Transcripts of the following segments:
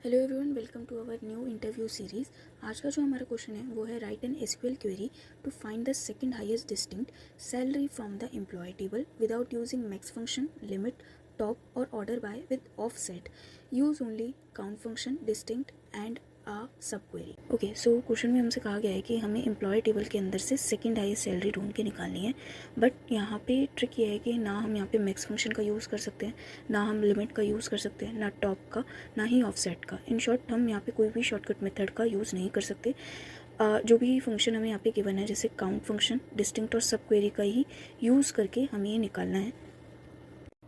Hello everyone, welcome to our new interview series. आज का जो हमारा क्वेश्चन है वो है write an SQL query to find the second highest distinct salary from the employ table without using max function, limit, top और order by with offset. Use only count function, distinct and sub query. Okay, so question में हमसे कहा गया है कि हमें employ table के अंदर से सेकंड हाईएस्ट सैलरी ढूंढ के निकालनी है। बट यहाँ पे ट्रिक ये है कि ना हम यहाँ पे मैक्स फंक्शन का यूज़ कर सकते हैं, ना हम लिमिट का यूज़ कर सकते हैं, ना टॉप का, ना ही ऑफसेट का। इन शॉर्ट हम यहाँ पे कोई भी शॉर्टकट मेथड का यूज़ नहीं कर सकते। जो भी फंक्शन हमें यहाँ पे गिवन है, जैसे काउंट फंक्शन, डिस्टिंक्ट और सब क्वेरी का ही यूज़ करके हमें ये निकालना है।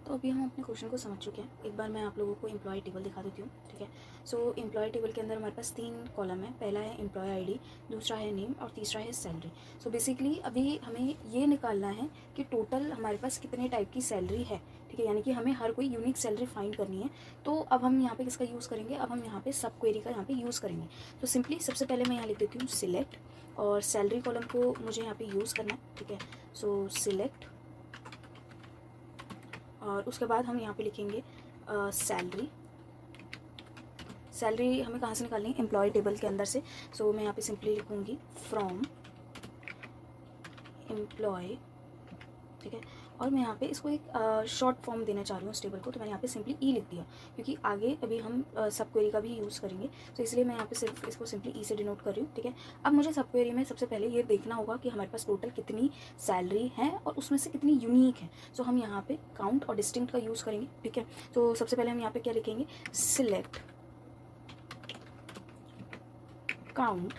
तो अभी हम अपने क्वेश्चन को समझ चुके हैं। एक बार मैं आप लोगों को एम्प्लॉय टेबल दिखा देती हूँ, ठीक है। सो एम्प्लॉय टेबल के अंदर हमारे पास 3 कॉलम है। पहला है एम्प्लॉय आईडी, दूसरा है नेम और तीसरा है सैलरी। सो बेसिकली अभी हमें ये निकालना है कि टोटल हमारे पास कितने टाइप की सैलरी है, ठीक है। यानी कि हमें हर कोई यूनिक सैलरी फाइंड करनी है। तो अब हम यहाँ पे किसका यूज़ करेंगे? अब हम यहाँ पे सब क्वेरी का यहाँ पे यूज़ करेंगे। तो सिंपली सबसे पहले मैं यहाँ लिख देती हूँ सिलेक्ट, और सैलरी कॉलम को मुझे यहाँ पे यूज़ करना है, ठीक है। सो सिलेक्ट, और उसके बाद हम यहाँ पे लिखेंगे सैलरी। सैलरी हमें कहाँ से निकालनी है? एम्प्लॉय टेबल के अंदर से। सो मैं यहाँ पे सिंपली लिखूँगी फ्रॉम एम्प्लॉय, ठीक है। और मैं यहाँ पे इसको एक शॉर्ट फॉर्म देना चाह रही हूँ इस टेबल को, तो मैंने यहाँ पे सिंपली ई लिख दिया, क्योंकि आगे अभी हम सब क्वेरी का भी यूज़ करेंगे। तो इसलिए मैं यहाँ पे सिर्फ इसको सिंपली ई से डिनोट कर रही हूँ, ठीक है। अब मुझे सब क्वेरी में सबसे पहले ये देखना होगा कि हमारे पास टोटल कितनी सैलरी है और उसमें से कितनी यूनिक है। सो हम यहाँ पे काउंट और डिस्टिंक्ट का यूज़ करेंगे, ठीक है। तो सबसे पहले हम यहाँ पे क्या लिखेंगे? सिलेक्ट काउंट,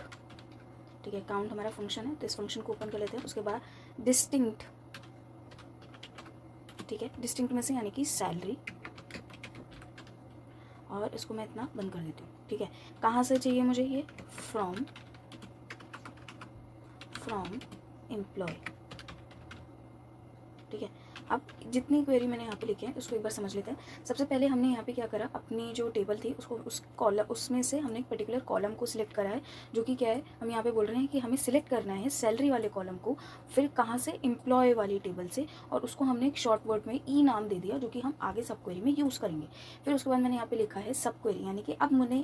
ठीक है। काउंट हमारा फंक्शन है, तो इस फंक्शन को ओपन कर लेते हैं। उसके बाद डिस्टिंक्ट, ठीक है। डिस्टिंक्ट में से यानी कि सैलरी, और इसको मैं इतना बंद कर देती हूँ, ठीक है। कहाँ से चाहिए मुझे ये? फ्रॉम एम्प्लॉय, ठीक है। अब जितनी क्वेरी मैंने यहाँ पे लिखे हैं उसको एक बार समझ लेते हैं। सबसे पहले हमने यहाँ पे क्या करा, अपनी जो टेबल थी उसको उस कॉलम, उसमें से हमने एक पर्टिकुलर कॉलम को सिलेक्ट करा है, जो कि क्या है, हम यहाँ पे बोल रहे हैं कि हमें सिलेक्ट करना है सैलरी वाले कॉलम को। फिर कहाँ से? एम्प्लॉय वाली टेबल से, और उसको हमने एक शॉर्ट वर्ड में ई नाम दे दिया, जो कि हम आगे सब क्वेरी में यूज़ करेंगे। फिर उसके बाद मैंने यहाँ पे लिखा है सब क्वेरी, यानी कि अब मैंने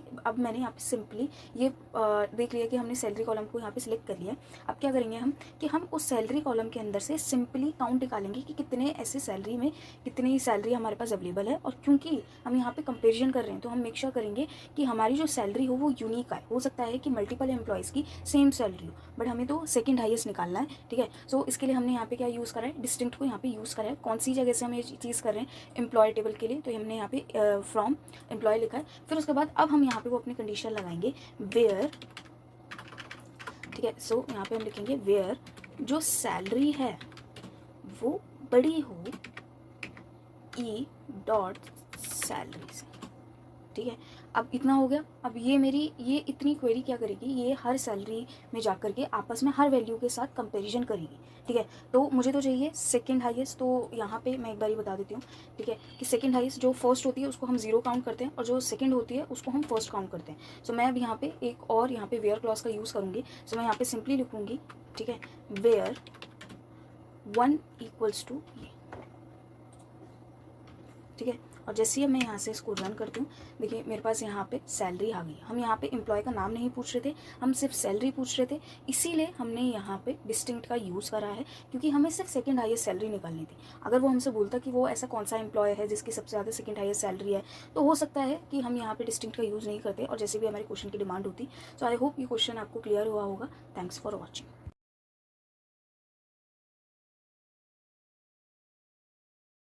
यहाँ पे सिंपली ये देख लिया कि हमने सैलरी कॉलम को यहाँ पे सिलेक्ट कर लिया। अब क्या करेंगे हम कि हम उस सैलरी कॉलम के अंदर से सिंपली काउंट निकालेंगे कि कितने ऐसे सैलरी में कितनी सैलरी हमारे पास अवेलेबल है। और क्योंकि हम यहाँ पे कंपेरिजन कर रहे हैं, तो हम मेक श्योर करेंगे कि हमारी जो सैलरी हो वो यूनिक आए। हो सकता है कि मल्टीपल एम्प्लॉयज़ की सेम सैलरी हो, बट हमें तो सेकंड हाईएस्ट निकालना है, ठीक है। सो इसके लिए हमने यहाँ पे क्या यूज़ करा है? डिस्टिंक्ट को यहाँ पे यूज़ करा है। कौन सी जगह से हम ये चीज़ कर रहे हैं? एम्प्लॉय टेबल के लिए, तो हमने यहाँ पे फ्रॉम एम्प्लॉय लिखा है। फिर उसके बाद अब हम यहाँ पे वो अपनी कंडीशन लगाएंगे वेयर, ठीक है। सो यहाँ पे हम लिखेंगे वेयर जो सैलरी है वो बड़ी हो ई डॉट सैलरी से, ठीक है। अब इतना हो गया। अब ये इतनी क्वेरी क्या करेगी? ये हर सैलरी में जा करके आपस में हर वैल्यू के साथ कंपैरिजन करेगी, ठीक है। तो मुझे तो चाहिए सेकंड हाईएस्ट, तो यहाँ पे मैं एक बार ही बता देती हूँ, ठीक है, कि सेकंड हाईएस्ट जो फर्स्ट होती है उसको हम 0 काउंट करते हैं, और जो सेकंड होती है उसको हम फर्स्ट काउंट करते हैं। सो मैं अब यहाँ पे एक और यहाँ पे वेयर क्लॉज का यूज़ करूँगी। सो मैं यहाँ पे सिंपली लिखूँगी, ठीक है, वेयर 1 इक्वल्स टू ये, ठीक है। और जैसे ही मैं यहाँ से इसको रन करती हूँ, देखिए मेरे पास यहाँ पे सैलरी आ गई। हम यहाँ पे एम्प्लॉय का नाम नहीं पूछ रहे थे, हम सिर्फ सैलरी पूछ रहे थे, इसीलिए हमने यहाँ पे डिस्टिंक्ट का यूज़ करा है, क्योंकि हमें सिर्फ सेकंड हाईएस्ट सैलरी निकालनी थी। अगर वो हमसे बोलता कि वो ऐसा कौन सा एम्प्लॉय है जिसकी सबसे ज़्यादा सेकंड हाईएस्ट सैलरी है, तो हो सकता है कि हम यहाँ पे डिस्टिंक्ट का यूज़ नहीं करते, और जैसे भी हमारे क्वेश्चन की डिमांड होती। सो आई होप ये क्वेश्चन आपको क्लियर हुआ होगा। Thanks for watching.